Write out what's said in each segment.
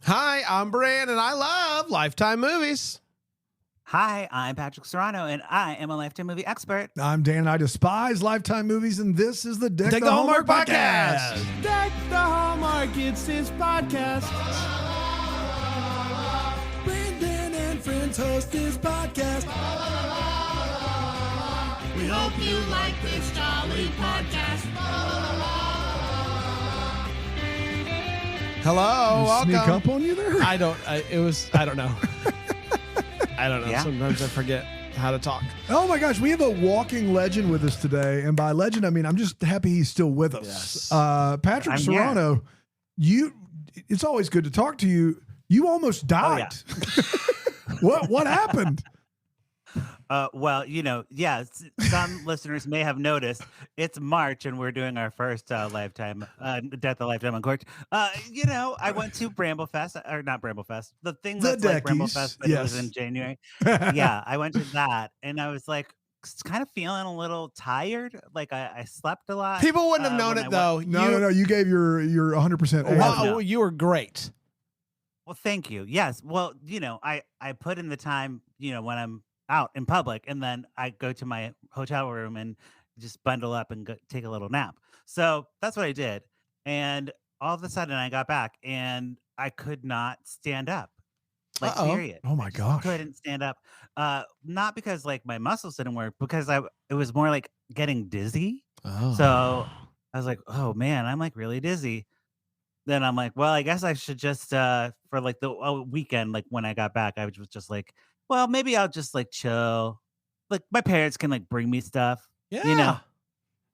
Hi, I'm Bran, and I love Lifetime movies. Hi, I'm Patrick Serrano, and I am a Lifetime movie expert. I'm Dan, and I despise Lifetime movies, and this is the Deck the Hallmark Podcast. Deck the Hallmark, it's his podcast. Brandon and friends host this podcast. We hope you like this jolly podcast. Hello, welcome. Sneak up on you there? I don't know. I don't know. Yeah. Sometimes I forget how to talk. Oh my gosh, we have a walking legend with us today, and by legend I mean I'm just happy he's still with us. Yes. Patrick I'm Serrano, it's always good to talk to you. You almost died. What happened? Well, some listeners may have noticed it's March and we're doing our first Lifetime, Death of Lifetime on Cork. I went to Bramblefest, or not Bramblefest, the thing that's like Bramblefest, but it was in January. Yeah, I went to that and I was like, kind of feeling a little tired. Like I slept a lot. People wouldn't have known it though. No. You gave your 100%. Wow, you were great. Well, thank you. Yes. Well, I put in the time, when I'm out in public, and then I go to my hotel room and just bundle up and take a little nap. So that's what I did. And all of a sudden I got back and I could not stand up. Like, period. Oh my gosh. Couldn't stand up. Not because like my muscles didn't work, because it was more like getting dizzy. Oh. So I was like, oh man, I'm like really dizzy. Then I'm like, well, I guess I should just for like the weekend, like when I got back, I was just like, well, maybe I'll just like chill. Like my parents can like bring me stuff. Yeah.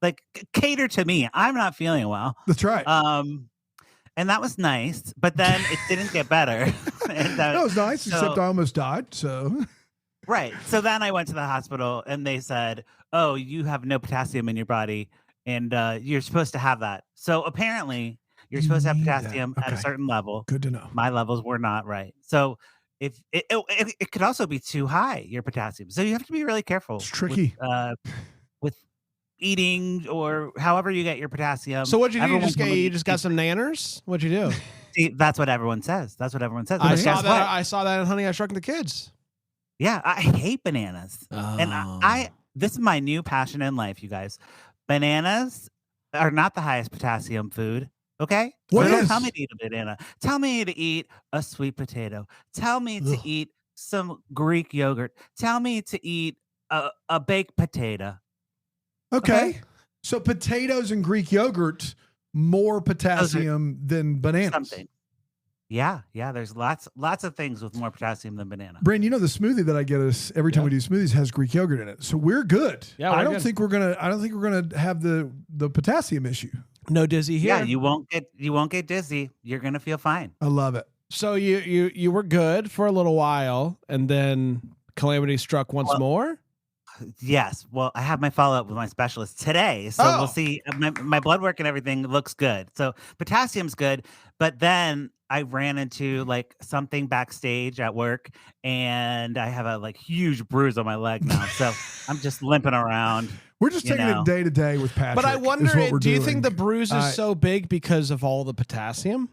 Like cater to me. I'm not feeling well. That's right. And that was nice, but then it didn't get better. That was nice, except I almost died. So right. So then I went to the hospital and they said, oh, you have no potassium in your body and you're supposed to have that. So apparently you're supposed to have potassium at a certain level. Good to know. My levels were not right. So if it could also be too high, your potassium. So you have to be really careful. It's tricky. With eating or however you get your potassium. So what'd you do? You just got some nanners? What'd you do? See, that's what everyone says. I saw that. I saw that in Honey, I Shrunk the Kids. Yeah, I hate bananas. Oh. And this is my new passion in life, you guys. Bananas are not the highest potassium food. Okay? What Don't is? tell me to eat a banana. Tell me to eat a sweet potato. Tell me to eat some Greek yogurt. Tell me to eat a baked potato. Okay. So potatoes and Greek yogurt, more potassium than bananas. Something. Yeah. There's lots of things with more potassium than banana. Brand, the smoothie that I get us every time we do smoothies has Greek yogurt in it. So we're good. Yeah, I don't think we're gonna have the potassium issue. No dizzy here. Yeah, you won't get dizzy. You're gonna feel fine. I love it. So you were good for a little while, and then calamity struck once more. Yes. Well, I have my follow-up with my specialist today. So we'll see. My blood work and everything looks good. So potassium's good. But then I ran into like something backstage at work and I have a like huge bruise on my leg now. So I'm just limping around. We're just taking it day to day with Patrick. But I wonder, do you think the bruise is so big because of all the potassium?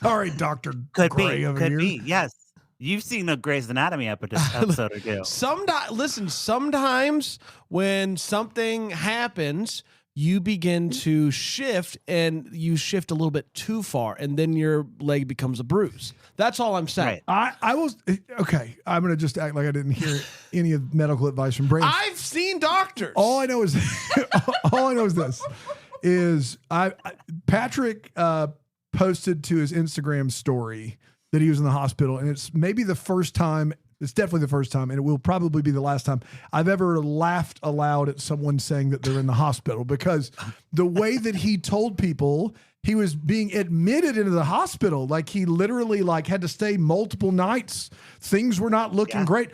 All right, Dr. Could Gray be. Be. Yes. You've seen a Grey's Anatomy episode or two. Sometimes when something happens, you begin to shift and you shift a little bit too far and then your leg becomes a bruise. That's all I'm saying. Right. I was, okay, I'm going to just act like I didn't hear any of medical advice from Brandon. I've seen doctors. All I know is this is Patrick posted to his Instagram story that he was in the hospital, and it's maybe the first time, it's definitely the first time, and it will probably be the last time I've ever laughed aloud at someone saying that they're in the hospital, because the way that he told people he was being admitted into the hospital, like he literally like had to stay multiple nights. Things were not looking great.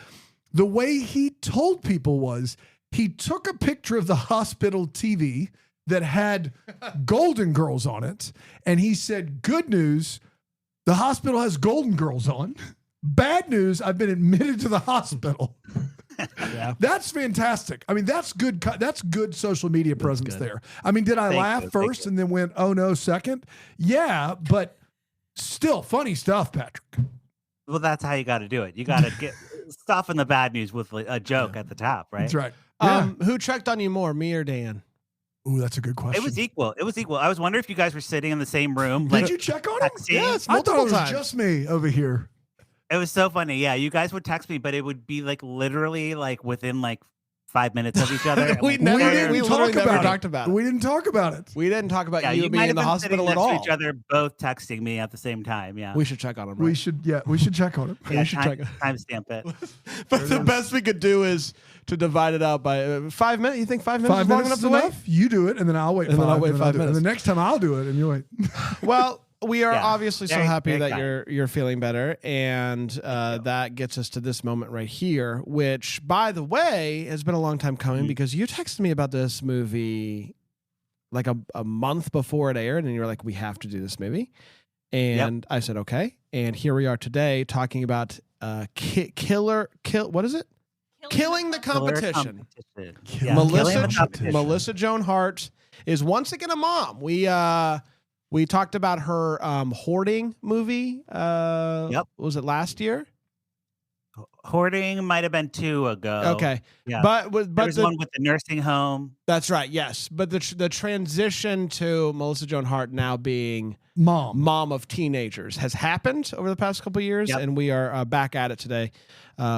The way he told people was he took a picture of the hospital TV that had Golden Girls on it, and he said, good news, the hospital has Golden Girls on. Bad news, I've been admitted to the hospital. Yeah. That's fantastic. I mean, that's good. That's good social media presence there. I mean, did I laugh first and then went, oh no, second? Yeah, but Still funny stuff, Patrick. Well, that's how you got to do it. You got to get soften the bad news with a joke at the top, right? That's right. Yeah. Who checked on you more, me or Dan? Ooh, that's a good question. It was equal. It was equal. I was wondering if you guys were sitting in the same room. Did you check on him? texting. Yes, I thought it multiple was times. just me over here. It was so funny. Yeah, you guys would text me, but it would be like literally like within like 5 minutes of each other. and, We like, never- they're- we literally never talked about it. We didn't talk about it. We didn't talk about yeah, you you being might in the have been sitting hospital at next to all. each other, both texting me at the same time. Yeah, We should check on him. We Right? should check on him. yeah, we should check it. timestamp it. But the best we could do is to divide it out by 5 minutes. You think 5 minutes 5 is long minutes enough is to enough. You do it, and then I'll wait. And then 5, I'll wait and 5 do it. minutes. And the next time I'll do it, and you wait. wait? Well, we are Yeah. obviously so Very- happy very that kind. you're feeling better, and that gets us to this moment right here, which, by the way, has been a long time coming Mhm. because you texted me about this movie like a month before it aired, and you were like, "We have to do this movie," and I said, "Okay," and here we are today talking about what is it? Killing the competition. Yeah, Melissa killing the competition. Melissa Joan Hart is once again a mom. We talked about her hoarding movie. Was it last year? Hoarding might have been 2 ago. Okay, Yeah. but There's one with the nursing home. that's right. Yes, but the transition to Melissa Joan Hart now being Mom of teenagers has happened over the past couple of years, Yep. and we are back at it today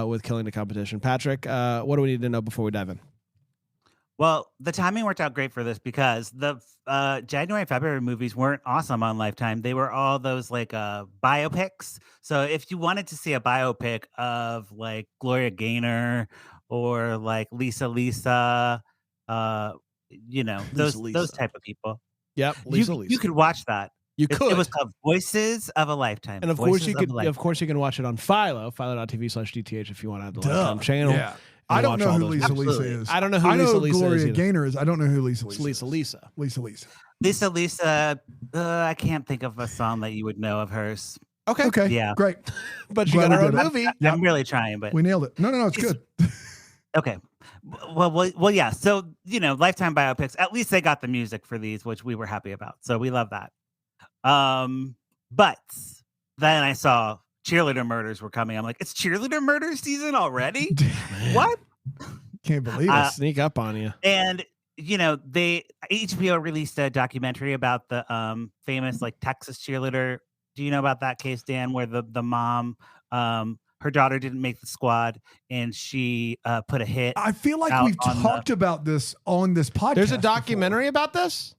with Killing the Competition. Patrick, what do we need to know before we dive in? Well, the timing worked out great for this because the January and February movies weren't awesome on Lifetime. They were all those like biopics. So if you wanted to see a biopic of like Gloria Gaynor or like Lisa, those type of people, Yep, you could watch that. You It could. was called Voices of a Lifetime. And of course Voices you could. a Lifetime. Of course you can watch it on philo.tv/DTH if you want to have the Duh. Lifetime channel. Yeah. I don't watch know all who those Lisa movies. Lisa Absolutely. is. I don't know who I know Lisa Lisa Gloria is either. Gaynor is. I don't know who Lisa It's Lisa. Lisa. Lisa, I can't think of a song that you would know of hers. Okay. Okay. Yeah. Great. But she Glad got we her own did it. movie. Yep. I'm really trying, but We nailed it. No, it's It's- good. okay. Well, yeah. So, Lifetime biopics, at least they got the music for these, which we were happy about. So we love that. But then I saw Cheerleader Murders were coming. I'm like, it's Cheerleader Murder season already? What? Can't believe Uh, it. Sneak up on you. And, HBO released a documentary about the famous like Texas cheerleader. Do you know about that case, Dan, where the mom, her daughter didn't make the squad and she put a hit? I feel like out we've on talked about this on this podcast. There's a documentary about this.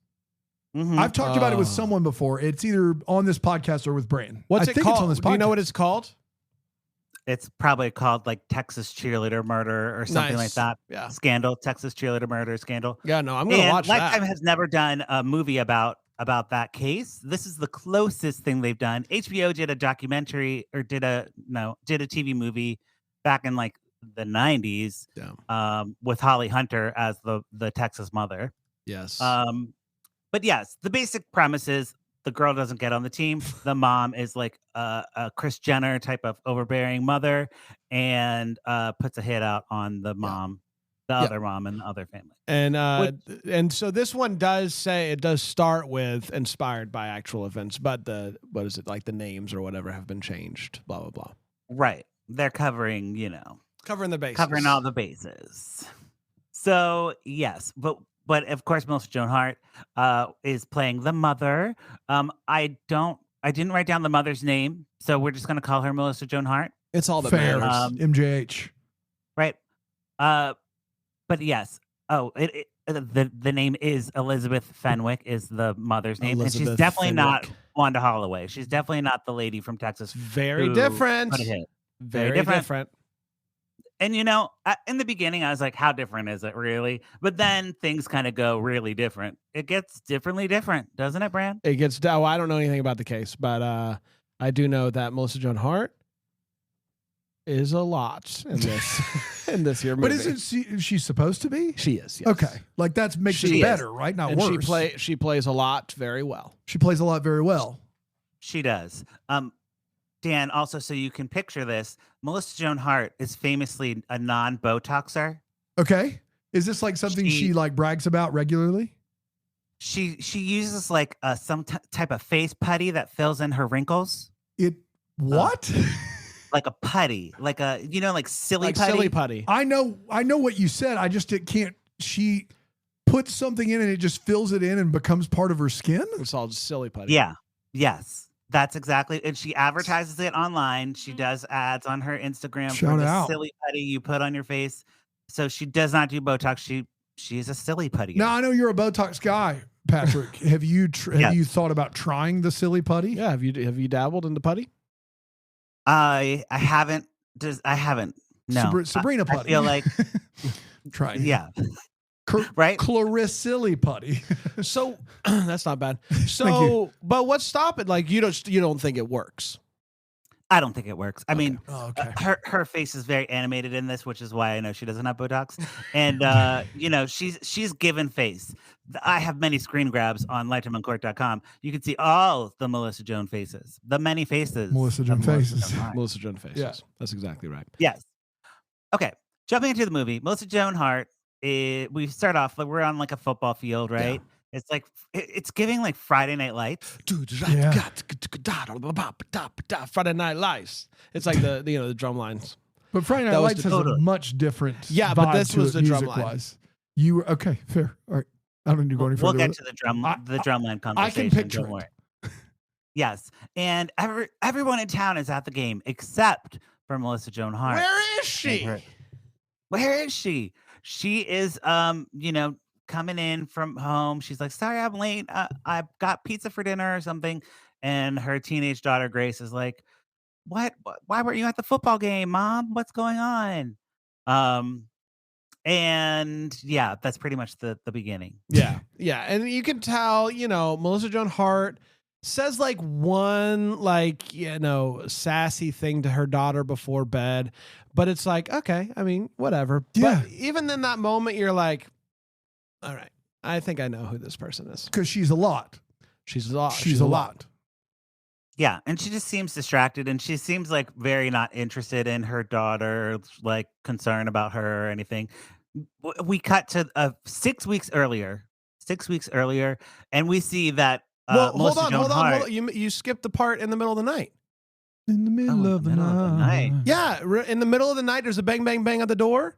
Mhm. I've talked about it with Oh. someone before. It's either on this podcast or with Bran. What's I it think called? It's on this podcast. Do you know what it's called? It's probably called like Texas Cheerleader Murder or something like Nice. that. Yeah. Scandal, Texas Cheerleader Murder scandal. Yeah. No, I'm gonna And watch Lifetime that. has never done a movie about that case. This is the closest thing they've done. HBO did a documentary or did a TV movie back in like the 90s with Holly Hunter as the Texas mother. Yes. But yes, the basic premise is the girl doesn't get on the team. The mom is like a Kris Jenner type of overbearing mother and puts a hit out on the mom, the other mom and the other family. And so this one does say it does start with inspired by actual events, but the names or whatever have been changed. Blah blah blah. Right. They're covering, Covering the bases. covering all the bases. So yes, but of course Melissa Joan Hart is playing the mother. I didn't write down the mother's name, so we're just gonna call her Melissa Joan Hart. It's all that Fair. matters. MJH. Right. But yes. Oh, the name is Elizabeth Fenwick is the mother's name, and she's Elizabeth definitely not Fenwick. Wanda Holloway. She's definitely not the lady from Texas. Very who different. put a hit. Very different. different. And in the beginning, I was like, "How different is it, really?" But then things kind of go really different. It gets differently different, doesn't it, Bran? It gets. Oh, I don't know anything about the case, but I do know that Melissa Joan Hart is a lot in this in this year movie. But is she supposed to be? She is. Yes. Okay. Like that makes She it is. better, right? Not And worse. she plays a lot very well. She plays a lot very well. She does. Dan, also, so you can picture this, Melissa Joan Hart is famously a non-Botoxer. Okay. Is this like something she like brags about regularly? she uses like some type of face putty that fills in her wrinkles. What? Like a putty, like a like silly Like putty. silly putty. I know what you said. I just can't. She puts something in and it just fills it in and becomes part of her skin. It's all just silly putty. Yeah. Yes. That's exactly. And she advertises it online. She does ads on her Instagram Shout for the out. silly putty you put on your face. So she does not do Botox. She's a silly putty. Now I know you're a Botox guy, Patrick. Have you have you thought about trying the silly putty? Yeah. Have you dabbled in the putty? I haven't. I haven't. No. Sabrina putty. I feel like. Try. Yeah. Right. Claricilli putty. So that's not bad. So, but what's stopping? Like you don't think it works? I don't think it works. I mean, okay. Her face is very animated in this, which is why I know she doesn't have Botox. And she's given face. I have many screen grabs on lifetimeoncork.com. You can see all the Melissa Joan faces, the many faces. Melissa Joan faces. Melissa Joan faces. Yeah. That's exactly right. Yes. Okay. Jumping into the movie, Melissa Joan Hart. We start off like we're on like a football field, right? Yeah. It's like it's giving like Friday Night Lights. Friday Night Lights. It's like the drum lines. But Friday Night That was Lights has a much different Yeah, but vibe this to was it the drum line. music-wise. You were okay, fair. All right. I don't need to go any further. We'll get with to the drum line conversation. I can picture don't worry. it. Yes. And everyone in town is at the game except for Melissa Joan Hart. Where is she? Where is she? She is coming in from home. She's like, sorry, I'm late. I got pizza for dinner or something. And her teenage daughter, Grace, is like, what? Why weren't you at the football game, Mom? What's going on? And yeah, that's pretty much the beginning. Yeah. Yeah. And you can tell, Melissa Joan Hart says like one sassy thing to her daughter before bed, but it's like, okay, I mean, whatever. Yeah. But even in that moment, you're like, all right, I think I know who this person is. Because she's a lot. She's a lot. She's a lot. Yeah, and she just seems distracted, and she seems like very not interested in her daughter, like concerned about her or anything. We cut to 6 weeks earlier, and we see that. Well, Melissa hold Joan on. Hart, You skipped the part in the middle of the night. In the middle of the night. Yeah, in the middle of the night, there's a bang, bang, bang at the door.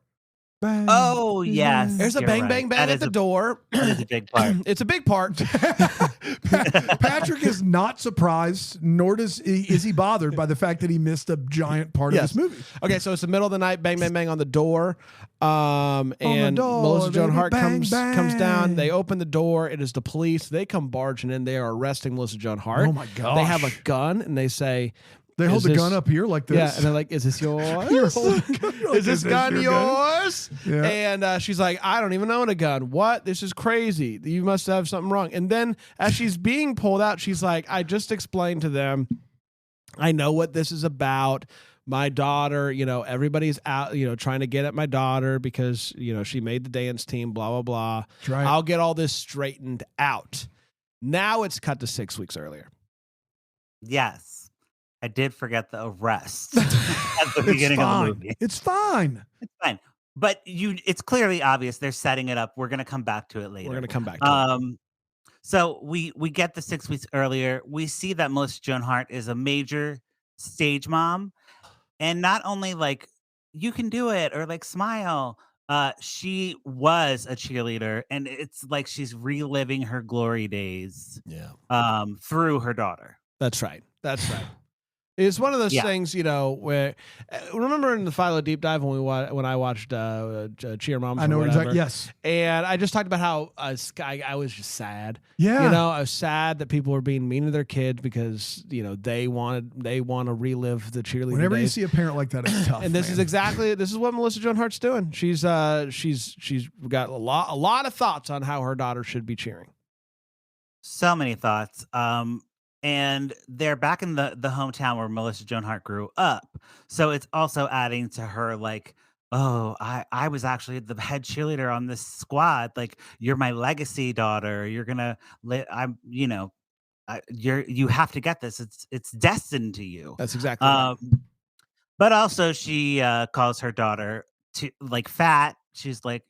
Bang. Oh yes, There's a you're bang, right. bang, bang That at the is door. That is a big part. It's a big part. Patrick is not surprised, nor is he bothered by the fact that he missed a giant part of Yes. this movie. Okay, so it's the middle of the night, bang, bang, bang on the door. And door, Melissa Joan baby, Hart bang, comes bang. down. They open the door. It is the police. They come barging in. They are arresting Melissa Joan Hart. Oh my gosh. They have a gun and they say, They hold "Is the this-" gun up here like this. Yeah, and they're like, "Is this yours? You're holding a gun like Is this gun your gun?" yours?" Yeah. And she's like, "I don't even own a gun. What? This is crazy. You must have something wrong." And then as she's being pulled out, she's like, "I just explained to them. I know what this is about. My daughter, everybody's out, trying to get at my daughter because, she made the dance team, blah, blah, blah. That's right. I'll get all this straightened out." Now it's cut to 6 weeks earlier. Yes, I did forget the arrest at the beginning of the movie. It's fine. It's fine, but it's clearly obvious they're setting it up. We're gonna come back to it later. We're going to come back to it. So we get the 6 weeks earlier. We see that Melissa Joan Hart is a major stage mom, and not only like you can do it or like smile. She was a cheerleader, and it's like she's reliving her glory days. Yeah. Through her daughter. That's right. It's one of those things, where remember in the Philo deep dive when I watched Cheer Moms. I know or whatever, exactly. Yes. And I just talked about how I was just sad. Yeah. I was sad that people were being mean to their kids because they want to relive the cheerleading Whenever you days. see a parent like that, it's tough. And this is what Melissa Joan Hart's doing. She's got a lot of thoughts on how her daughter should be cheering. So many thoughts. And they're back in the hometown where Melissa Joan Hart grew up. So it's also adding to her like, oh, I was actually the head cheerleader on this squad. Like, you're my legacy daughter. You're gonna you have to get this. It's destined to you. That's exactly right. But also she calls her daughter to like fat. She's like,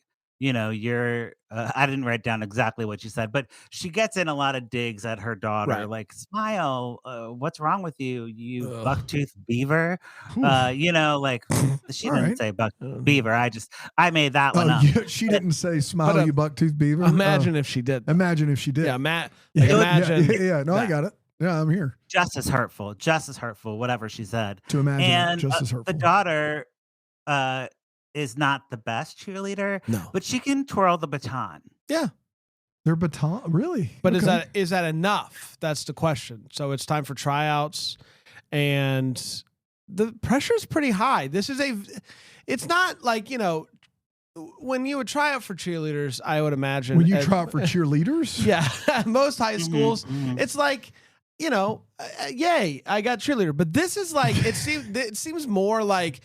you're, I didn't write down exactly what she said, but she gets in a lot of digs at her daughter, Right. like, smile, what's wrong with you, you Ugh. bucktooth beaver? Like, she All didn't right. say buck beaver. I made that one up. Yeah, she didn't say smile, But, you bucktooth beaver. Imagine if she did. Imagine if she did. Yeah, Matt. Yeah, imagine. Yeah, no, I got it. Yeah, I'm here Just as hurtful, whatever she said. to imagine And it just as hurtful. the daughter is not the best cheerleader, No. but she can twirl the baton. Yeah. Their baton, really? But Okay. is that enough? That's the question. So it's time for tryouts, and the pressure is pretty high. It's not like, when you would try out for cheerleaders, I would imagine. When you try out for cheerleaders? Yeah, most high schools, mhm. it's like, yay, I got cheerleader. But this is like, it seems more like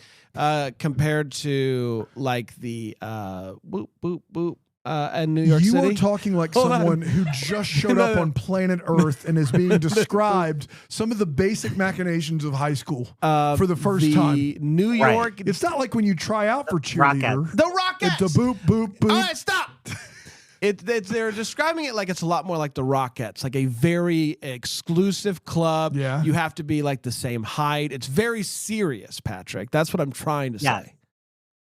compared to like the boop, boop, boop. In New York City. You are talking like Hold someone who just showed up No. on planet Earth and is being described some of the basic machinations of high school for the first time. New Right. York. It's not like when you try out for cheerleader. The Rockettes. It's a boop, boop, boop. All right, stop. They're describing it like it's a lot more like the Rockettes, like a very exclusive club. Yeah. You have to be like the same height. It's very serious, Patrick. That's what I'm trying to Yeah. say.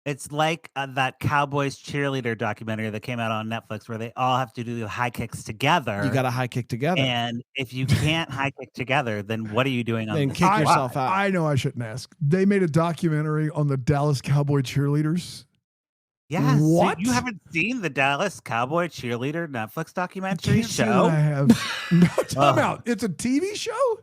It's like that Cowboys cheerleader documentary that came out on Netflix where they all have to do the high kicks together. You got a high kick together. And if you can't high kick together, then what are you doing on Then the kick squad? yourself out. I know I shouldn't ask. They made a documentary on the Dallas Cowboy cheerleaders. Yes. so What? you haven't seen the Dallas Cowboy cheerleader Netflix documentary Can't say that show? I have. No, time out. It's a TV show?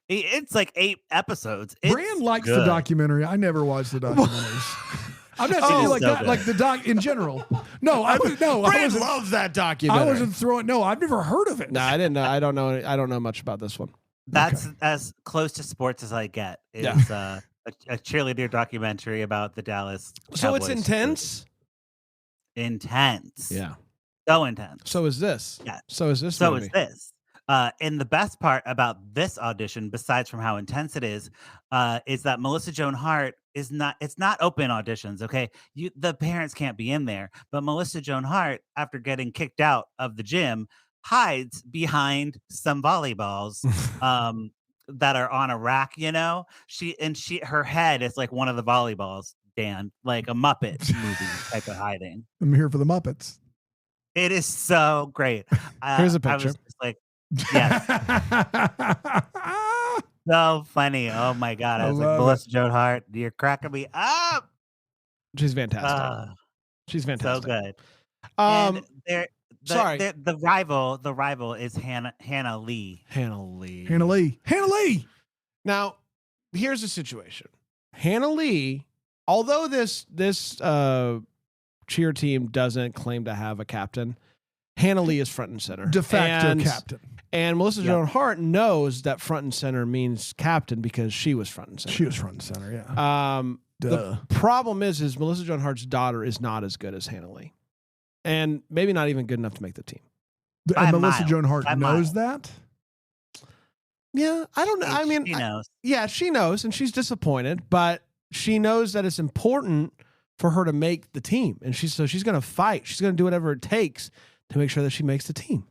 It's like 8 episodes. It's Bran likes the good. documentary. I never watched the documentaries. I'm not saying is like so that, good. like the doc in general. No, I Brand wasn't. loves that I documentary. wasn't throwing. No, I've never heard of it. No, I didn't know. I don't know much about this one. That's as close to sports as I get. Is a cheerleader documentary about the Dallas So it's Cowboys intense. Intense. Yeah. So intense. So is this. Yeah. So is this. So movie. is this. And the best part about this audition, besides from how intense it is that Melissa Joan Hart it's not open auditions, okay? The parents can't be in there. But Melissa Joan Hart, after getting kicked out of the gym, hides behind some volleyballs that are on a rack, her head is like one of the volleyballs, Dan, like a Muppet movie type of hiding. I'm here for the Muppets. It is so great. Here's a I picture. was just like, yes. So funny. Oh my God. I was like, love Melissa Joan Hart, you're cracking me up. She's fantastic. She's So fantastic. good. Um, And sorry. the rival is Hannah Lee. Hannah Lee. Hannah Lee. Now, here's the situation. Hannah Lee, although this cheer team doesn't claim to have a captain, Hannah Lee is front and center. De facto captain. And Melissa Yep. Joan Hart knows that front and center means captain because she was front and center. She was front and center, yeah. The Duh. problem is Melissa Joan Hart's daughter is not as good as Hannah Lee. And maybe not even good enough to make the team. By And a Melissa mile. Joan Hart By a knows mile. that? Yeah, I don't know. I mean, She knows. yeah, she knows, and she's disappointed, but she knows that it's important for her to make the team, and she's going to fight. She's going to do whatever it takes to make sure that she makes the team.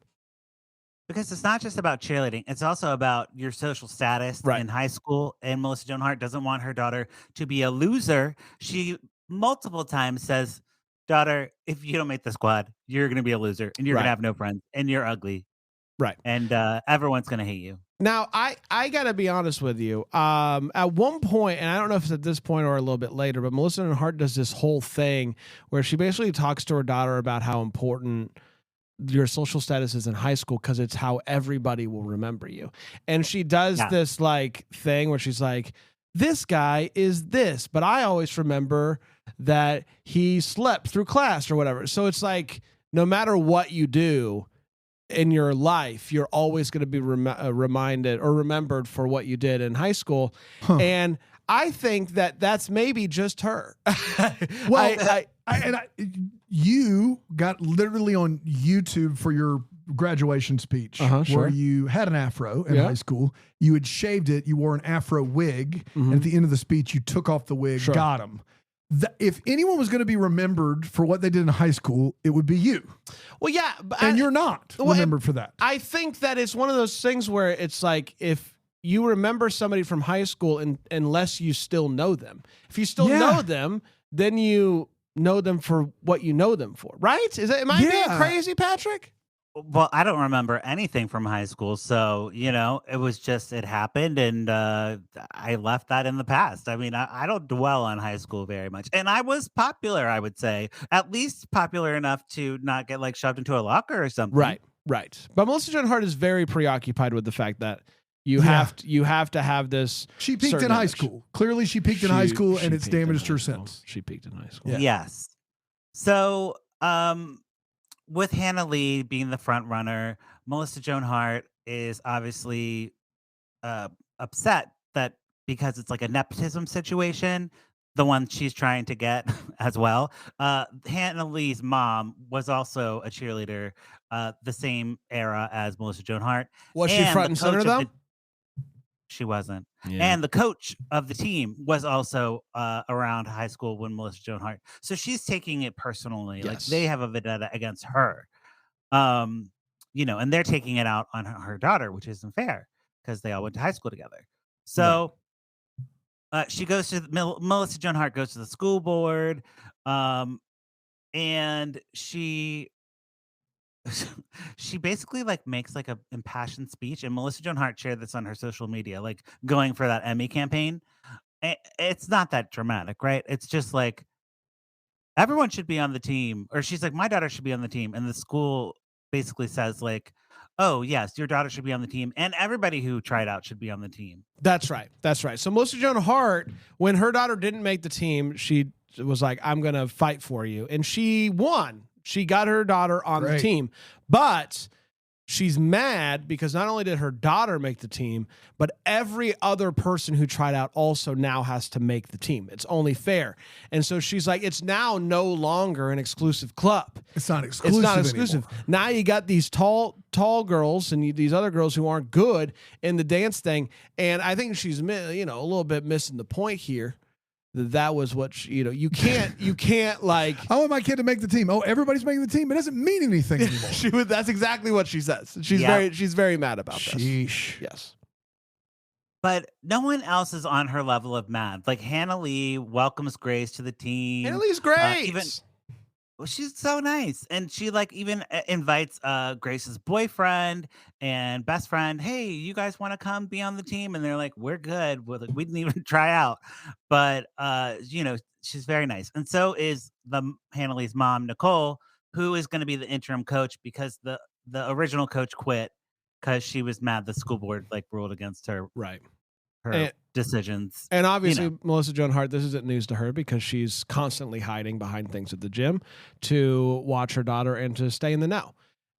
Because it's not just about cheerleading. It's also about your social status Right. in high school. And Melissa Joan Hart doesn't want her daughter to be a loser. She multiple times says, daughter, if you don't make the squad, you're going to be a loser and you're going Right. to have no friends and you're ugly. Right. And everyone's going to hate you. Now, I got to be honest with you. At one point, and I don't know if it's at this point or a little bit later, but Melissa Joan Hart does this whole thing where she basically talks to her daughter about how important your social status is in high school because it's how everybody will remember you. And she does this like thing where she's like, this guy is this, but I always remember that he slept through class or whatever. So it's like, no matter what you do in your life, you're always going to be reminded or remembered for what you did in high school. Huh. And I think that that's maybe just her. Well, you got literally on YouTube for your graduation speech Sure. where you had an afro in Yeah. high school. You had shaved it. You wore an afro wig. And at the end of the speech, you took off the wig, Sure. got him. if anyone was going to be remembered for what they did in high school, it would be you. Well, yeah, And you're not remembered for that. I think that it's one of those things where it's like if you remember somebody from high school unless you still know them. If you still know them, then you know them for what you know them for, right? Am I being crazy, Patrick? Well, I don't remember anything from high school. So, it was just, it happened and I left that in the past. I mean, I don't dwell on high school very much. And I was popular, I would say, at least popular enough to not get like shoved into a locker or something. Right. But Melissa Joan Hart is very preoccupied with the fact that you have to have this. She peaked in high school. Clearly, she peaked in high school, and it's damaged her school. since. She peaked in high school. Yeah. Yes. So, with Hannah Lee being the front runner, Melissa Joan Hart is obviously upset that because it's like a nepotism situation, the one she's trying to get as well. Hannah Lee's mom was also a cheerleader the same era as Melissa Joan Hart. Was she front and center though? She wasn't. Yeah. And the coach of the team was also around high school when Melissa Joan Hart. So she's taking it personally. Yes. Like they have a vendetta against her. And they're taking it out on her daughter, which isn't fair because they all went to high school together. So she goes to Melissa Joan Hart goes to the school board, and she basically like makes like a impassioned speech, and Melissa Joan Hart shared this on her social media, like going for that Emmy campaign. It's not that dramatic, right? It's just like everyone should be on the team, or she's like, my daughter should be on the team, and the school basically says like, oh yes, your daughter should be on the team, and everybody who tried out should be on the team. That's right. So Melissa Joan Hart, when her daughter didn't make the team, she was like, I'm gonna fight for you, and she won. She got her daughter on the team, but she's mad because not only did her daughter make the team, but every other person who tried out also now has to make the team. It's only fair. And so she's like, it's now no longer an exclusive club. It's not exclusive anymore. Now you got these tall girls and these other girls who aren't good in the dance thing. And I think she's, a little bit missing the point here. That was what you can't like. I want my kid to make the team. Oh, everybody's making the team. It doesn't mean anything anymore. That's exactly what she says. She's very mad about this. Yes. But no one else is on her level of mad. Like Hannah Lee welcomes Grace to the team. Hannah Lee's great. She's so nice, and she like even invites Grace's boyfriend and best friend. Hey, you guys want to come be on the team? And they're like, we're good. We didn't even try out, but she's very nice, and so is Hannah Lee's mom, Nicole, who is going to be the interim coach because the original coach quit because she was mad the school board like ruled against her. Right. Her decisions. And obviously, Melissa Joan Hart, this isn't news to her because she's constantly hiding behind things at the gym to watch her daughter and to stay in the know.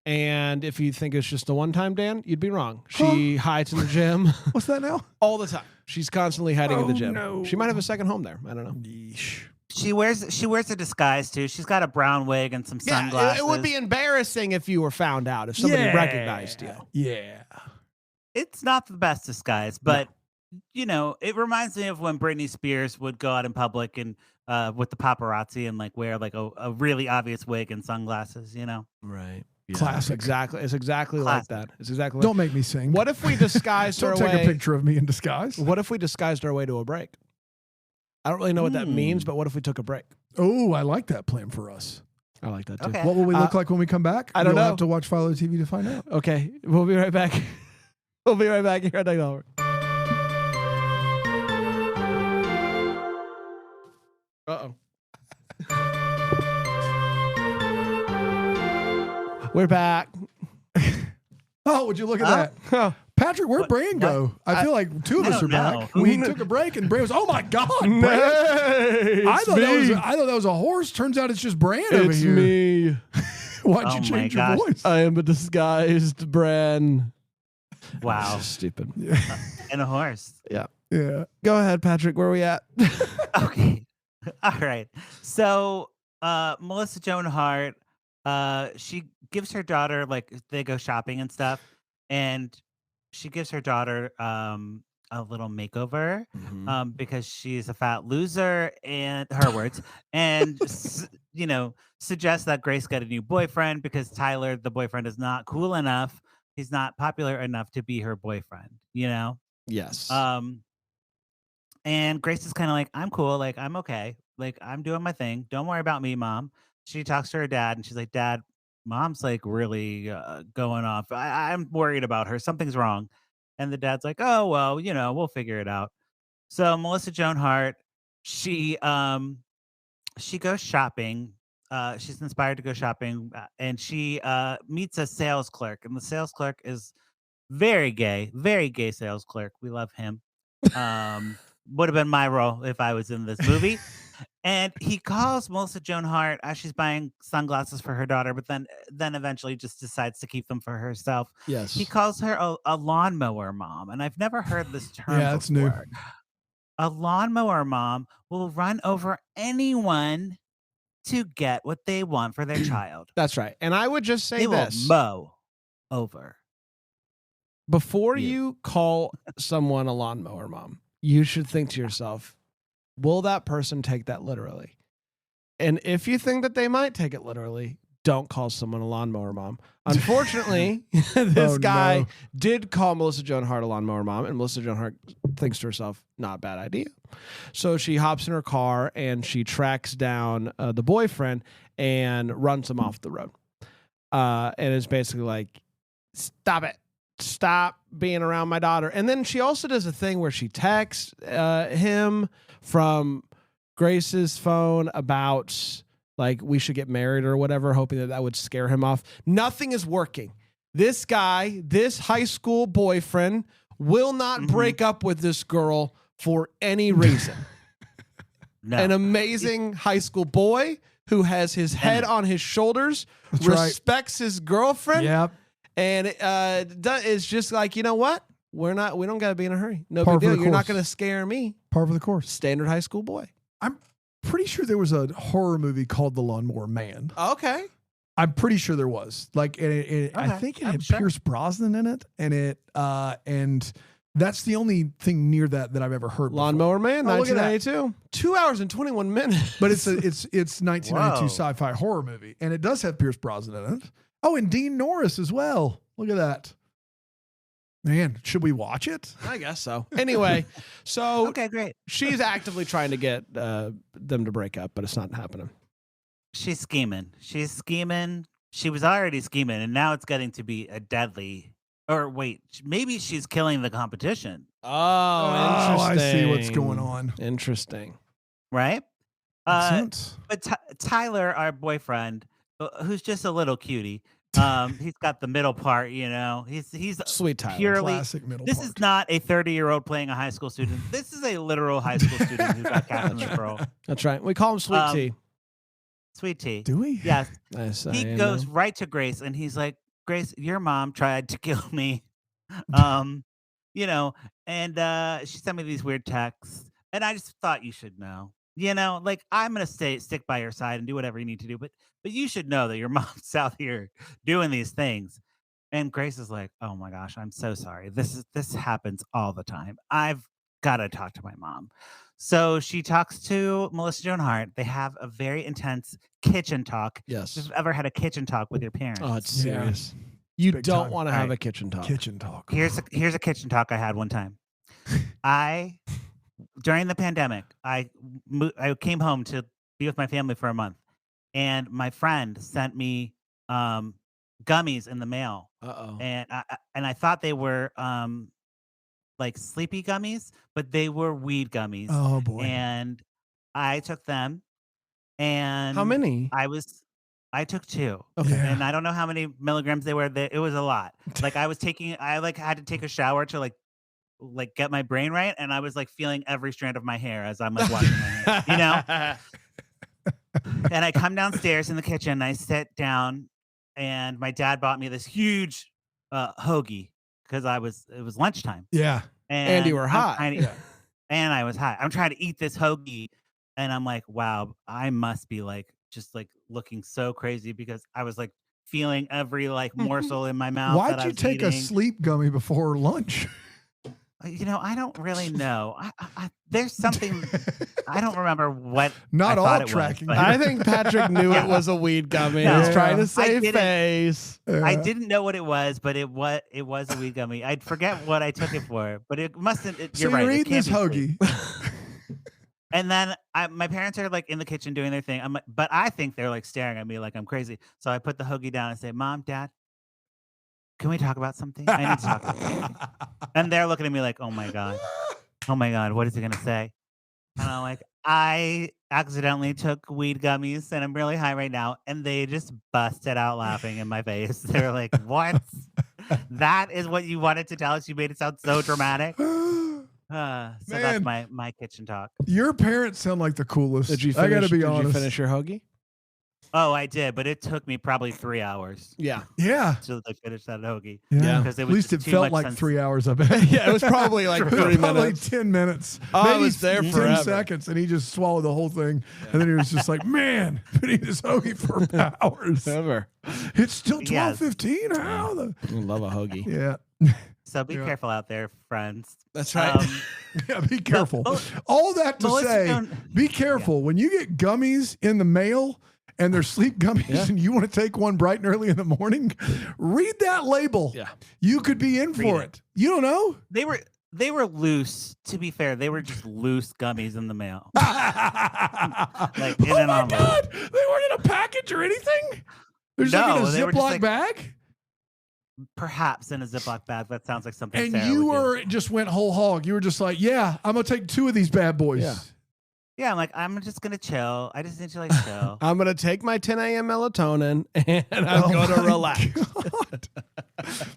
And if you think it's just a one-time, Dan, you'd be wrong. She hides in the gym. What's that now? All the time. She's constantly hiding in the gym. No. She might have a second home there. I don't know. Yeesh. She wears a disguise too. She's got a brown wig and some sunglasses. It would be embarrassing if you were found out, if somebody recognized you. Yeah. It's not the best disguise, but it reminds me of when Britney Spears would go out in public and with the paparazzi and like wear like a really obvious wig and sunglasses, Right. Yeah. Classic. Exactly. It's exactly like that. It's exactly Don't make me sing. What if we disguised our way? Don't take a picture of me in disguise. What if we disguised our way to a break? I don't really know what that means, but what if we took a break? Oh, I like that plan for us. I like that too. Okay. What will we look like when we come back? I don't know. You'll have to watch Follow TV to find out. Okay. We'll be right back. We'll be right back here at Night Hour. Uh-oh. We're back. Oh, would you look at that? Patrick, where'd Bran go? I feel like two of us are back. We took a break and Bran was, oh my God, Bran. I thought that was a horse. Turns out it's just Bran over here. It's me. Why'd you change your voice? I am a disguised Bran. Wow. Stupid. And a horse. Yeah. Yeah. Go ahead, Patrick. Where are we at? Okay. All right. So Melissa Joan Hart, she gives her daughter, like they go shopping and stuff, and she gives her daughter a little makeover Mhm. because she's a fat loser, and her words, and suggests that Grace get a new boyfriend because Tyler, the boyfriend, is not cool enough. He's not popular enough to be her boyfriend. Yes. Um, and Grace is kind of like, I'm cool, like I'm okay, like I'm doing my thing. Don't worry about me, mom. She talks to her dad, and she's like, Dad, mom's like really going off. I'm worried about her. Something's wrong. And the dad's like, oh well, we'll figure it out. So Melissa Joan Hart, she she goes shopping. She's inspired to go shopping, and she meets a sales clerk, and the sales clerk is very gay sales clerk. We love him. Um, would have been my role if I was in this movie. And he calls Melissa Joan Hart as she's buying sunglasses for her daughter, but then eventually just decides to keep them for herself. He Yes. calls her a lawnmower mom, and I've never heard this term Yeah, that's new. before. A lawnmower mom will run over anyone to get what they want for their child. That's right. And I would just say They will this. mow over. Before You. you call someone a lawnmower mom, you should think to yourself, will that person take that literally? And if you think that they might take it literally, don't call someone a lawnmower mom. Unfortunately, this guy did call Melissa Joan Hart a lawnmower mom, and Melissa Joan Hart thinks to herself, not a bad idea. So she hops in her car and she tracks down the boyfriend and runs him off the road. And is basically like, stop it. Stop being around my daughter. And then she also does a thing where she texts him from Grace's phone about like we should get married or whatever, hoping that would scare him off. Nothing is working. This guy, this high school boyfriend, will not break up with this girl for any reason. No. An amazing high school boy who has his head on his shoulders, That's respects his girlfriend. Yep. And it's just like, you know what? We don't got to be in a hurry. No Par big for deal. the You're not course. going to scare me. Par for the course. Standard high school boy. I'm pretty sure there was a horror movie called The Lawnmower Man. Okay. I'm pretty sure there was. Like, I Okay, think it I'm had sure. Pierce Brosnan in it, and that's the only thing near that I've ever heard. before. Lawnmower Man, Oh, look at that. 1992. 2 hours and 21 minutes. But it's 1992 Whoa. sci-fi horror movie, and it does have Pierce Brosnan in it. Oh, and Dean Norris as well. Look at that. Man, should we watch it? I guess so. Anyway, so Okay, great. she's actively trying to get them to break up, but it's not happening. She's scheming. She was already scheming, and now it's getting to be a deadly. Or wait, maybe she's killing the competition, Oh, I interesting. see what's going on. Interesting. right? Makes sense. But Tyler, our boyfriend, who's just a little cutie, he's got the middle part. He's Sweet Tyler. purely. Classic middle This part. is not a 30-year-old playing a high school student. This is a literal high school student who got cast in the role. That's right. We call him Sweet Tea. Sweet tea. Do we? Yes. Nice. He goes right to Grace, and he's like, Grace, your mom tried to kill me. And she sent me these weird texts, and I just thought you should know. Like I'm gonna stick by your side and do whatever you need to do, but you should know that your mom's out here doing these things. And Grace is like, oh my gosh, I'm so sorry. This happens all the time. I've got to talk to my mom. So she talks to Melissa Joan Hart. They have a very intense kitchen talk. Yes. If you've ever had a kitchen talk with your parents. Oh, it's Yeah. serious. You Big don't time. want to have Right. a kitchen talk. Kitchen talk. Here's a kitchen talk I had one time. During the pandemic, I came home to be with my family for a month, and my friend sent me gummies in the mail, Uh-oh. and I thought they were like sleepy gummies, but they were weed gummies, Oh boy. and I took them. And How many? I took 2. Okay. Yeah. And I don't know how many milligrams they were. It was a lot. Like I had to take a shower to like get my brain right, and I was like feeling every strand of my hair as I'm like washing my hair, And I come downstairs in the kitchen, and I sit down, and my dad bought me this huge hoagie because it was lunchtime, Yeah. And you were I'm hot. trying to- Yeah. and I was hot. I'm trying to eat this hoagie, and I'm like, wow, I must be like just like looking so crazy because I was like feeling every like morsel in my mouth. that Why'd I you was take a eating. sleep gummy before lunch? I don't really know. There's something I don't remember what. Not I all thought it tracking. Was, I think Patrick knew it was a weed gummy. No. He's trying to I save didn't. face. I didn't know what it was, but it was a weed gummy. I forget what I took it for, but it mustn't. So You're right. you're It eating can't this be sweet. hoagie. And then my parents are like in the kitchen doing their thing. I'm like, but I think they're like staring at me like I'm crazy. So I put the hoagie down and say, "Mom, Dad, can we talk about something? I need to talk about something." And they're looking at me like, "Oh my God, what is he gonna say?" And I'm like, "I accidentally took weed gummies and I'm really high right now." And they just busted out laughing in my face. They were like, "What? That is what you wanted to tell us? You made it sound so dramatic." So that's my kitchen talk. Your parents sound like the coolest. Did you I gotta be did honest. you finish your hoagie? Oh, I did, but it took me probably 3 hours Yeah. Yeah. to finish that hoagie. Yeah. Because it At was least it just too felt much like sense. 3 hours, I bet. Yeah, it was probably like 3 Probably minutes. 10 minutes. Oh, Maybe I was there 10 forever. seconds, and he just swallowed the whole thing. And then he was just like, man, been eating this hoagie for hours. Ever. It's still Yes. 12:15. How the? I love a hoagie. Yeah. So be careful out there, friends. That's right. Yeah, be careful. Mel- All that to Melissa say, Joan- be careful. When you get gummies in the mail and they're sleep gummies and you want to take one bright and early in the morning, read that label. Yeah. You could be in for it. You don't know? They were loose. To be fair, they were just loose gummies in the mail. Like, in oh an my envelope. God. They weren't in a package or anything? There's like in No, a they were just Ziploc like- bag? Perhaps in a Ziploc bag. That sounds like something. And Sarah you would do. were just went whole hog. You were just like, yeah, I'm going to take 2 of these bad boys. Yeah. Yeah, I'm like, I'm just gonna chill. I just need to like chill. I'm going to take my 10 a.m. melatonin and I'm Oh going to my relax. God.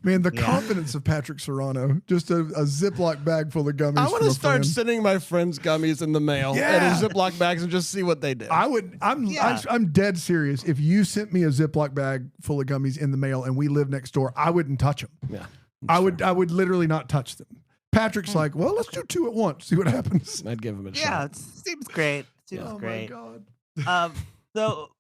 Man, the confidence of Patrick Serrano. Just a Ziploc bag full of gummies. I want from to a start friend. sending my friends gummies in the mail Yeah. and in Ziploc bags and just see what they do. I'm dead serious. If you sent me a Ziploc bag full of gummies in the mail and we live next door, I wouldn't touch them. Yeah. I would literally not touch them. Patrick's like, well, let's do 2 at once. See what happens. I'd give him a Yeah, shot. it seems great. Seems Oh great. my God. So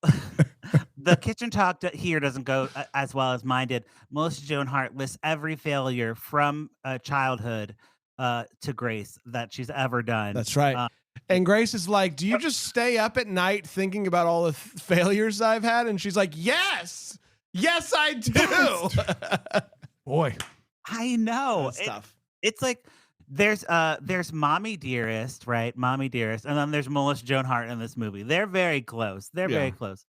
the kitchen talk here doesn't go as well as mine did. Melissa Joan Hart lists every failure from childhood to Grace that she's ever done. That's right. And Grace is like, do you just stay up at night thinking about all the failures I've had? And she's like, yes, I do. Boy. I know. That's tough. It's like there's Mommy Dearest, right? Mommy Dearest, and then there's Melissa Joan Hart in this movie. They're very close. They're very close.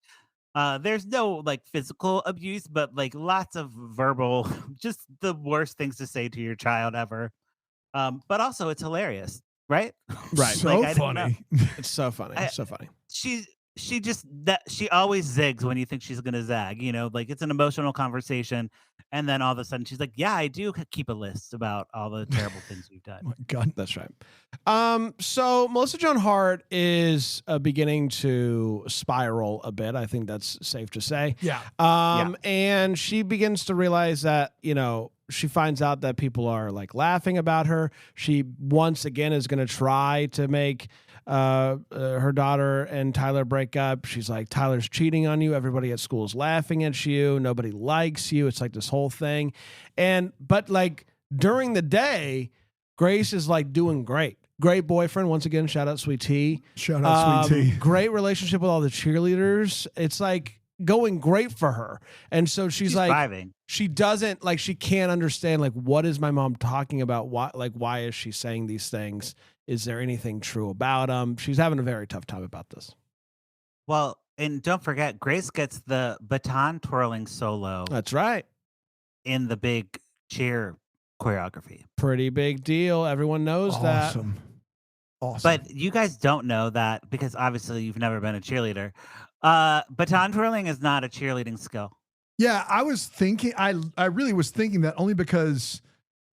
There's no like physical abuse, but like lots of verbal, just the worst things to say to your child ever. But also it's hilarious, right? Right. So Like, I don't know. funny. It's so funny. It's so funny. She always zigs when you think she's gonna zag, like it's an emotional conversation, and then all of a sudden she's like, yeah, I do keep a list about all the terrible things we've Oh done. my God. That's right. So Melissa Joan Hart is beginning to spiral a bit. I think that's safe to say. Yeah. And she begins to realize that, she finds out that people are like laughing about her. She once again is going to try to make her daughter and Tyler break up. She's like, Tyler's cheating on you. Everybody at school is laughing at you. Nobody likes you. It's like this whole thing. But like during the day, Grace is like doing great. Great boyfriend. Once again, shout out Sweet Tea. Shout out Sweet Tea. Great relationship with all the cheerleaders. It's like going great for her. And so she's like, thriving. she doesn't like, she can't understand like, what is my mom talking about? Why is she saying these things? Is there anything true about them? She's having a very tough time about this. Well, and don't forget, Grace gets the baton twirling solo That's right. in the big cheer choreography. Pretty big deal. Everyone knows that. Awesome. But you guys don't know that because obviously you've never been a cheerleader. Baton twirling is not a cheerleading skill. Yeah, I was thinking, I really was thinking that only because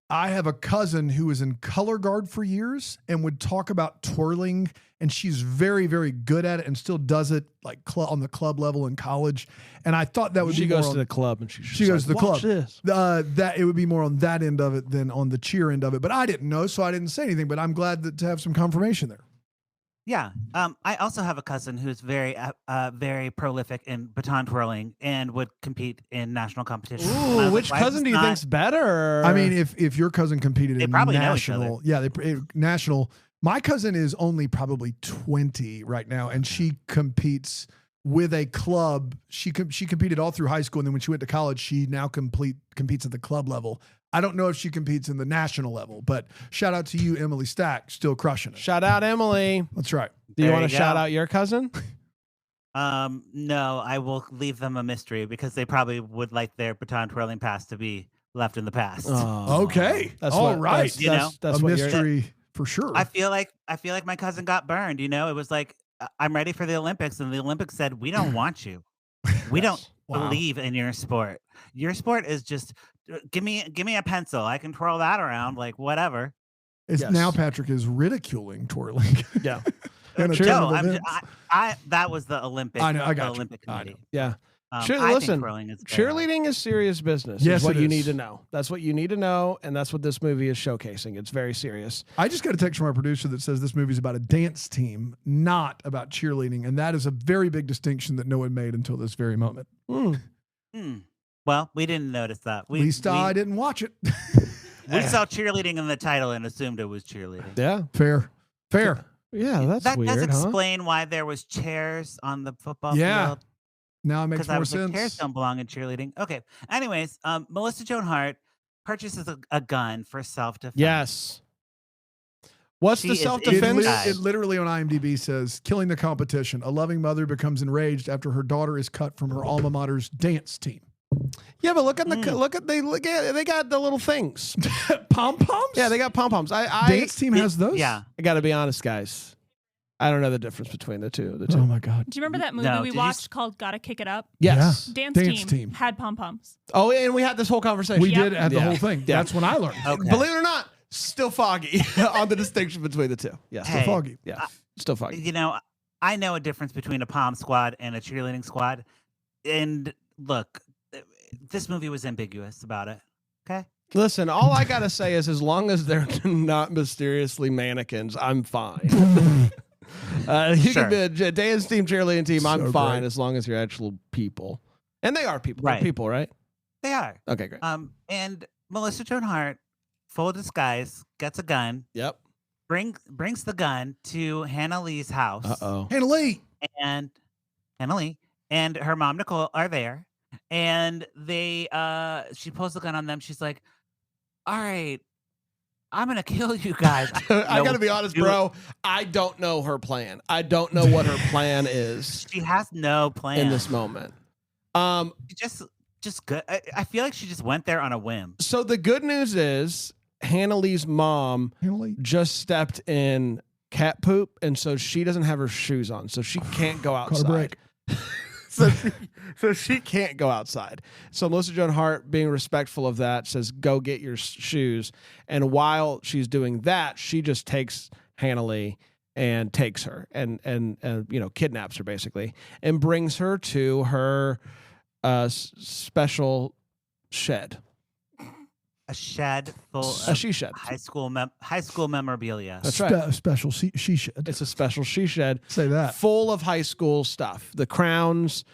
I have a cousin who was in color guard for years and would talk about twirling, and she's very, very good at it and still does it like on the club level in college. And I thought that would She be goes more to on, the club and she goes to the club. Watch this. That it would be more on that end of it than on the cheer end of it. But I didn't know, so I didn't say anything. But I'm glad to have some confirmation there. Yeah. I also have a cousin who's very prolific in baton twirling and would compete in national competitions. And I Ooh, was like, which why is cousin this do you not- think's better? I mean, if your cousin competed They in probably know each other. national, yeah, national. My cousin is only probably 20 right now, and she competes with a club. She competed all through high school, and then when she went to college, she now competes at the club level. I don't know if she competes in the national level, but shout out to you, Emily Stack, still crushing it. Shout out Emily. That's right. Do you There want to you shout go. out your cousin? No, I will leave them a mystery because they probably would like their baton twirling past to be left in the past. Oh, Okay. That's All what, right. That's, You know, that's a what you're- mystery for sure. I feel like my cousin got burned. You know, it was like I'm ready for the Olympics, and the Olympics said we don't want you. We don't Wow. believe in your sport. Your sport is just give me a pencil. I can twirl that around like whatever. It's Yes. now Patrick is ridiculing twirling. Yeah. And a Sure. ton No, of I'm events. that was the Olympic. I know, I the got you. Olympic I know. committee. Yeah. I Listen, think twirling is very hard. cheerleading is serious business. Yes, is what it you is. need to know. That's what you need to know, and that's what this movie is showcasing. It's very serious. I just got a text from our producer that says this movie is about a dance team, not about cheerleading. And that is a very big distinction that no one made until this very moment. Mm. Well, we didn't notice that. At least I didn't watch it. We saw cheerleading in the title and assumed it was cheerleading. Yeah. Fair. Yeah, that's that weird, does huh? explain why there was chairs on the football Yeah. field. Now it makes Because I more was like, sense. chairs don't belong in cheerleading. Okay. Anyways, Melissa Joan Hart purchases a gun for self-defense. Yes. What's She the is self-defense? inside. It literally on IMDb says, killing the competition. A loving mother becomes enraged after her daughter is cut from her alma mater's dance team. Yeah, but look at they got the little things. Pom-poms? Yeah, they got pom poms. Dance team has those? Yeah. I got to be honest, guys. I don't know the difference between the two. Oh my God. Do you remember that movie No, we did you watched called Gotta Kick It Up? Yes. Dance, Dance team, team. had pom poms. Oh, and we had this whole conversation. We Yep. did at the Yeah. whole thing. Yeah. That's when I learned. Okay. Believe it or not, still foggy on the distinction between the two. Yeah, Hey, Foggy. yeah, still foggy. You know, I know a difference between a pom squad and a cheerleading squad. And look, this movie was ambiguous about it. Okay. Listen, all I gotta say is, as long as they're not mysteriously mannequins, I'm fine. You Sure. can be a dance team, cheerleading team. I'm So fine great. as long as you're actual people, and they are people. Right. They're people, right? They are. Okay, great. And Melissa Joan Hart, full disguise, gets a gun, Yep. brings the gun to Hannah Lee's house. Oh. Hannah Lee. And Hannah Lee and her mom Nicole are there. And they she pulls the gun on them. She's like, all right, I'm gonna kill you guys. I gotta be honest, bro. I don't know her plan. I don't know what her plan is She has no plan in this moment. She just good. I feel like she just went there on a whim. So the good news is Hannah Lee's mom Hannah Lee. just stepped in cat poop, and so she doesn't have her shoes on, so she can't go Caught a outside. break. So she can't go outside. So Melissa Joan Hart, being respectful of that, says, "Go get your shoes." And while she's doing that, she just takes Hannah Lee and takes her and kidnaps her basically and brings her to her special shed, A shed full a of she shed. high school memorabilia. That's right. Special she shed. It's a special she shed. Say that. Full of high school stuff. The crowns,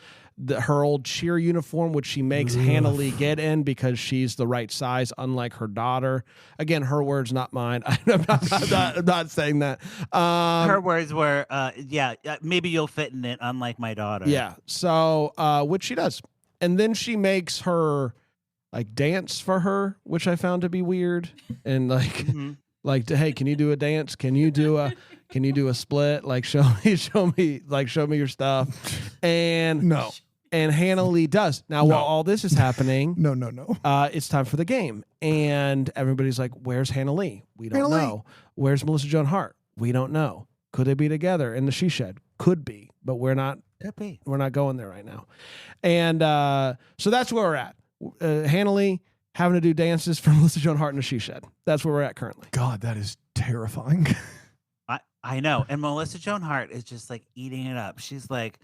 her old cheer uniform, which she makes Hannah Lee get in because she's the right size, unlike her daughter. Again, her words, not mine. I'm not saying that. Her words were, maybe you'll fit in it, unlike my daughter. Yeah. So, which she does. And then she makes her like dance for her, which I found to be weird. And like, Mhm. like, hey, can you do a dance? Can you do a split? Like, show me your stuff. And No. And Hannah Lee does. Now, while all this is happening, No. it's time for the game. And everybody's like, where's Hannah Lee? We don't Hannah Lee. know. Where's Melissa Joan Hart? We don't know. Could they be together in the she shed? Could be, but we're not going there right now. And so that's where we're at. Hannah Lee having to do dances for Melissa Joan Hart in the she shed. That's where we're at currently. God, that is terrifying. I know. And Melissa Joan Hart is just like eating it up. She's like,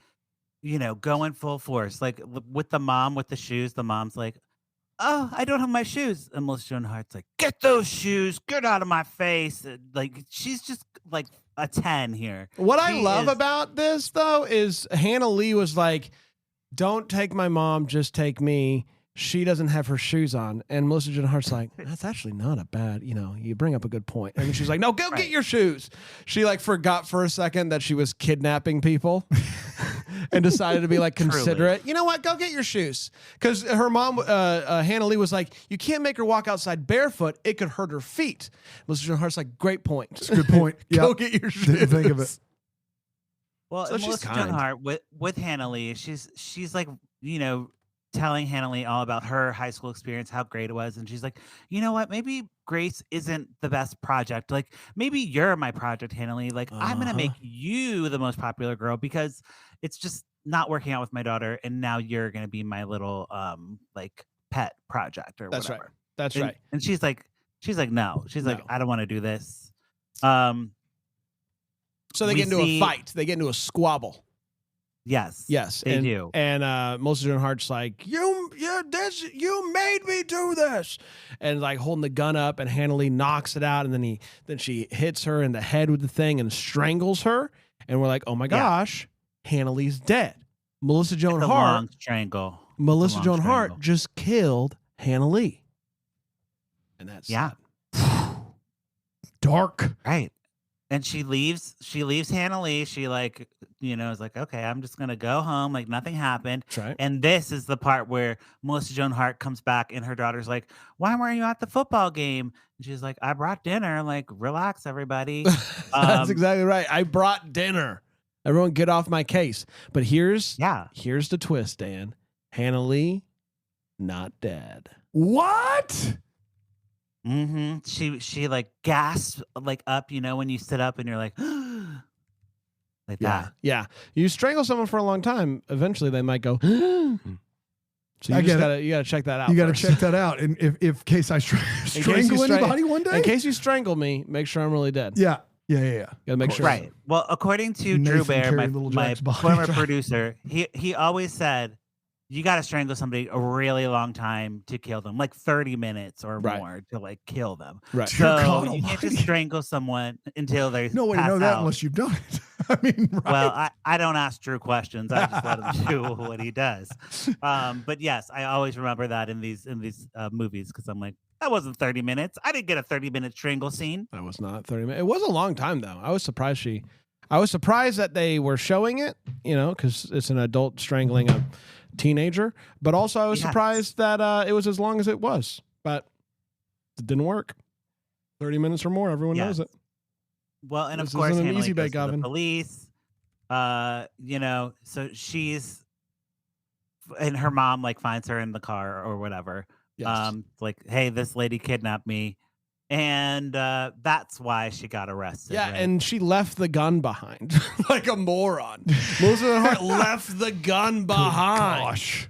going full force. Like with the mom with the shoes, the mom's like, oh, I don't have my shoes. And Melissa Joan Hart's like, get those shoes, get out of my face. Like, she's just like a 10 here. What I She love is- about this, though, is Hannah Lee was like, don't take my mom, just take me. She doesn't have her shoes on. And Melissa Joan Hart's like, that's actually not a bad, you bring up a good point. And she's like, no, go get your shoes. She like forgot for a second that she was kidnapping people and decided to be like considerate. Truly. You know what? Go get your shoes. Because her mom, Hannah Lee, was like, you can't make her walk outside barefoot. It could hurt her feet. Melissa Joan Hart's like, great point. It's a good point. Go Yep. get your shoes. Didn't think of it. Well, So she's Melissa Joan kind. Hart with Hannah Lee, she's like, telling Hannah Lee all about her high school experience, how great it was. And she's like, you know what? Maybe Grace isn't the best project. Like, maybe you're my project, Hannah Lee. Like, I'm going to make you the most popular girl because it's just not working out with my daughter. And now you're going to be my little, like, pet project or That's whatever. right. That's And, right. and she's like, no. She's like, No. I don't want to do this. So they we get into a see- fight. They get into a squabble. Yes. Yes, They and, do. And Melissa Joan Hart's like, you made me do this, and like holding the gun up, and Hannah Lee knocks it out, and then she hits her in the head with the thing and strangles her, and we're like, oh my gosh, Hannah Lee's dead. Melissa Joan It's a Hart, long strangle. Melissa long Joan Hart strangle. just killed Hannah Lee, and that's Yeah. Dark. Right. And she leaves Hannah Lee. She like, is like, okay, I'm just gonna go home. Like nothing happened. That's right. And this is the part where Melissa Joan Hart comes back and her daughter's like, why weren't you at the football game? And she's like, I brought dinner. Like, relax, everybody. That's exactly right. I brought dinner. Everyone get off my case. But here's the twist, Dan. Hannah Lee, not dead. What? Mm-hmm. She like gasps like up, when you sit up and you're like, like that. Yeah. You strangle someone for a long time, eventually they might go. So you gotta check that out. You got to first. check that out. And if case I strangle anybody one day? In case you strangle me, make sure I'm really dead. Yeah. Gotta make sure. Right. Well, according to Drew Nathan Bear, carried Little my Jack's body. former producer, he always said, you got to strangle somebody a really long time to kill them, like 30 minutes or Right. more to like kill them. Right. Dear So God you can't almighty. just strangle someone until they No way to pass know that out. unless you've done it. I mean, right? Well, I don't ask Drew questions. I just let him do what he does. But yes, I always remember that in these movies because I'm like, that wasn't 30 minutes. I didn't get a 30-minute strangle scene. That was not 30 minutes. It was a long time though. I was surprised that they were showing it, because it's an adult strangling a teenager. But also I was Yes. surprised that it was as long as it was. But it didn't work. 30 minutes or more, everyone knows it. Well, and This of course, isn't an Hannah Lee easy goes bake to the oven. police. So she's, and her mom like finds her in the car or whatever. Yes. Like, hey, this lady kidnapped me, and that's why she got arrested. Yeah, right? and she left the gun behind like a moron. Melissa Joan Hart left the gun behind. Gosh.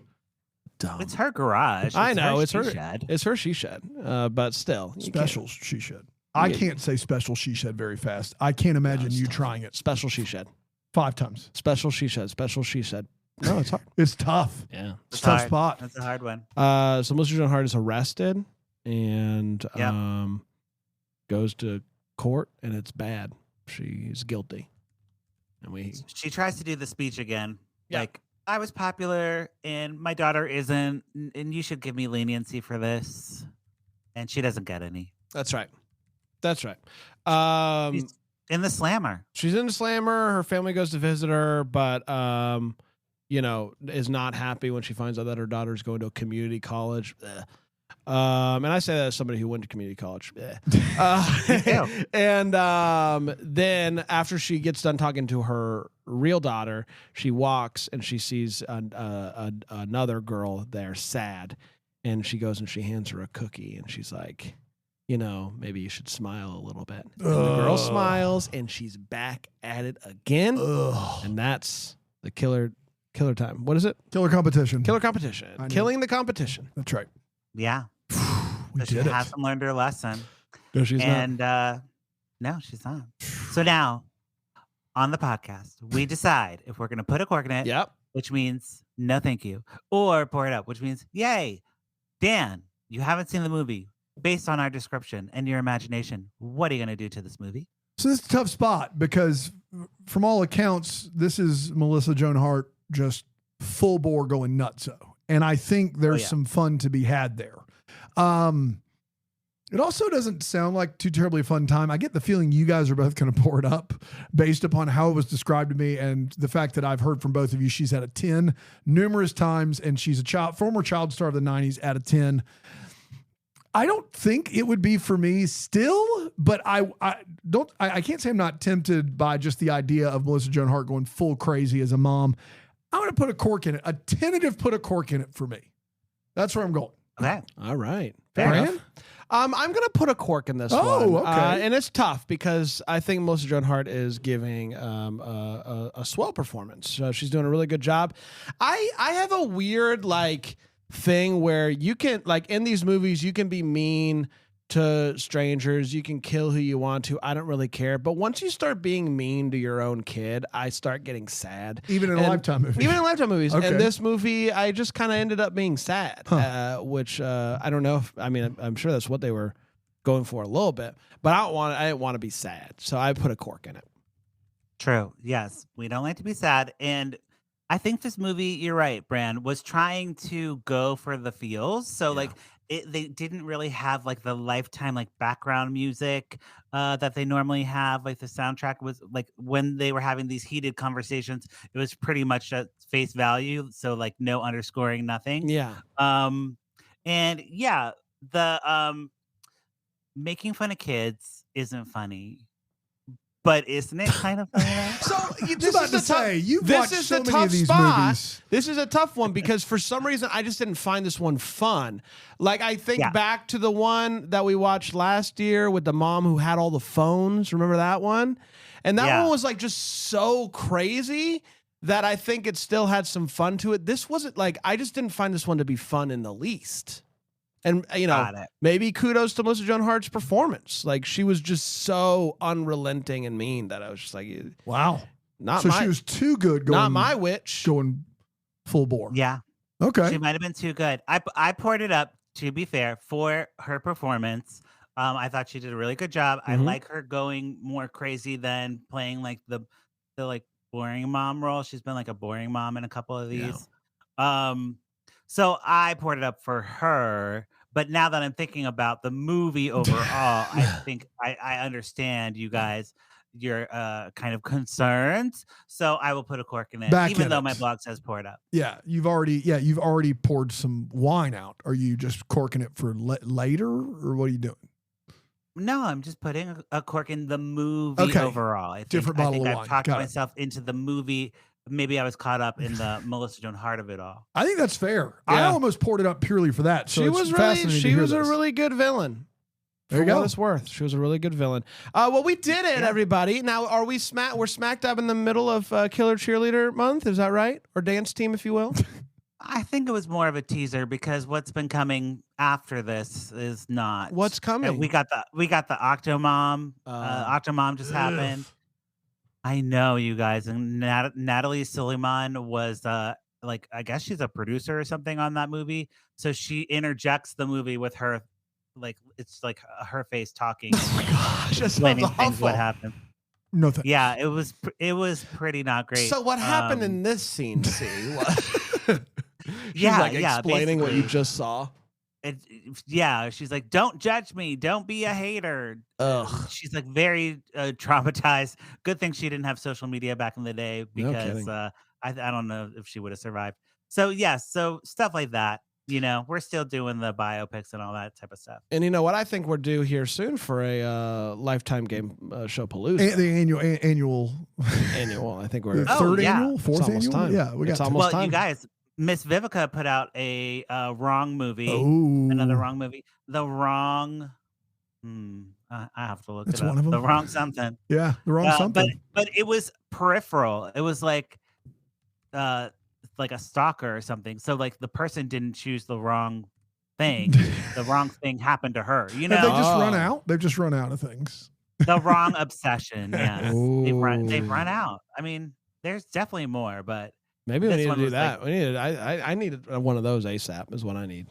Dumb. it's her garage. I know, it's her. she shed. It's her she shed. But still, you can't- Special she shed. I Yeah. can't say special she shed very fast. I can't imagine it's you tough. trying it Special she shed. 5 times. Special she shed. Special she shed. No, it's hard. It's tough. Yeah. It's a tough hard. spot. That's a hard one. So Melissa Joan Hart is arrested and Yep. goes to court, and it's bad. She's guilty, and She tries to do the speech again. Yeah. Like, I was popular and my daughter isn't, and you should give me leniency for this. And she doesn't get any. That's right. That's right. She's in the slammer. She's in the slammer. Her family goes to visit her, but is not happy when she finds out that her daughter's going to a community college. Ugh. And I say that as somebody who went to community college. too. And then after she gets done talking to her real daughter, she walks and she sees another girl there, sad, and she goes and she hands her a cookie, and she's like, maybe you should smile a little bit. And the girl smiles, and she's back at it again, and that's the killer time. What is it? Killer competition. Killer competition. I know. Killing the competition. That's right. Yeah. We So she did it. hasn't learned her lesson. No, she's And no, she's not. So now on the podcast, we decide if we're going to put a cork in it, not. Yep. which means no thank you, or pour it up, which means yay. Dan, you haven't seen the movie. Based on our description and your imagination, what are you going to do to this movie? So this is a tough spot because from all accounts, this is Melissa Joan Hart just full bore going nutso. And I think there's some fun to be had there. It also doesn't sound like too terribly a fun time. I get the feeling you guys are both going to pour it up based upon how it was described to me and the fact that I've heard from both of you. She's at a 10 numerous times, and she's a former child star of the 90s at a 10. I don't think it would be for me still, but I can't say I'm not tempted by just the idea of Melissa Joan Hart going full crazy as a mom. I'm going to put a cork in it, a tentative put a cork in it for me. That's where I'm going. Okay. All right. Fair enough. I'm going to put a cork in this one. Oh, okay. And it's tough because I think Melissa Joan Hart is giving a swell performance. She's doing a really good job. I have a weird thing where you can in these movies you can be mean to strangers, you can kill who you want to, I don't really care, but once you start being mean to your own kid, I start getting sad. Even in Lifetime movies. Okay. And this movie I just kind of ended up being sad, which I don't know if, I'm sure that's what they were going for a little bit, but I didn't want to be sad, so I put a cork in it. True. Yes, we don't like to be sad, and I think this movie, you're right, Bran, was trying to go for the feels. So they didn't really have the Lifetime background music that they normally have. The soundtrack was when they were having these heated conversations, it was pretty much at face value. So no underscoring, nothing. Yeah. And yeah, the making fun of kids isn't funny. But isn't it kind of funny? So this is you've watched so many of these movies. This is a tough one because for some reason I just didn't find this one fun. I think back to the one that we watched last year with the mom who had all the phones. Remember that one? And that one was just so crazy that I think it still had some fun to it. This wasn't I just didn't find this one to be fun in the least. And, maybe kudos to Melissa Joan Hart's performance. She was just so unrelenting and mean that I was just wow. She was too good going. Not my witch. Going full bore. Yeah. Okay. She might have been too good. I poured it up, to be fair, for her performance. I thought she did a really good job. I like her going more crazy than playing the boring mom role. She's been a boring mom in a couple of these. Yeah. So I poured it up for her, but now that I'm thinking about the movie overall, I think I understand you guys, your kind of concerns. So I will put a cork in it, even though my blog says pour it up. Yeah, you've already poured some wine out. Are you just corking it for later, or what are you doing? No, I'm just putting a cork in the movie overall. Different bottle of wine. I've talked myself into the movie. Maybe I was caught up in the Melissa Joan Hart of it all. I think that's fair. Yeah. I almost poured it up purely for that. So she was a really good villain. There you go. For what it's worth. She was a really good villain. Well, we did it, everybody. Now, we're smack dab in the middle of Killer Cheerleader Month. Is that right? Or dance team, if you will. I think it was more of a teaser because what's been coming after this is not. What's coming? And we got the Octomom. Octomom just happened. I know, you guys, and Natalie Suleiman was I guess she's a producer or something on that movie. So she interjects the movie with her, it's her face talking. Oh my gosh, that's explaining awful. things what happened. No thanks. Yeah, it was pretty not great. So what happened in this scene? See, she's explaining what you just saw. She's like, don't judge me, don't be a hater. Ugh. She's very traumatized. Good thing she didn't have social media back in the day because I don't know if she would have survived. So so stuff like that. We're still doing the biopics and all that type of stuff. And you know what? I think we're due here soon for a Lifetime game show palooza. The annual. I think we're third annual, fourth annual. Time. Yeah, we got almost time. You guys. Miss Vivica put out a wrong movie. Oh. Another wrong movie. The wrong. I have to look That's it up. one of them. The wrong something. Yeah, the wrong something. But it was peripheral. It was like a stalker or something. So the person didn't choose the wrong thing. The wrong thing happened to her. Have they just run out? They've just run out of things. The wrong obsession. Yes, they've Oh. run out. There's definitely more, but. Maybe we need to do that. I need one of those ASAP is what I need.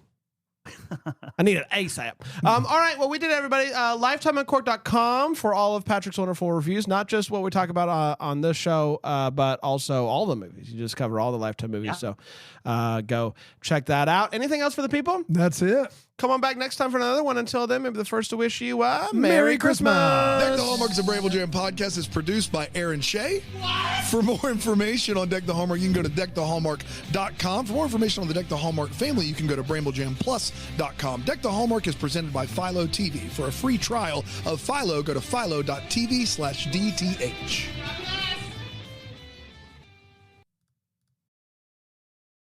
I need it ASAP. All right, well, we did it, everybody. LifetimeOnCork.com for all of Patrick's wonderful reviews, not just what we talk about on this show, but also all the movies. You just cover all the Lifetime movies, so go check that out. Anything else for the people? That's it. Come on back next time for another one. Until then, maybe the first to wish you Merry Christmas. Deck the Hallmarks of Bramble Jam podcast is produced by Aaron Shea. For more information on Deck the Hallmark, you can go to deckthehallmark.com. For more information on the Deck the Hallmark family, you can go to bramblejamplus.com. Deck the Hallmark is presented by Philo TV. For a free trial of Philo, go to philo.tv/DTH.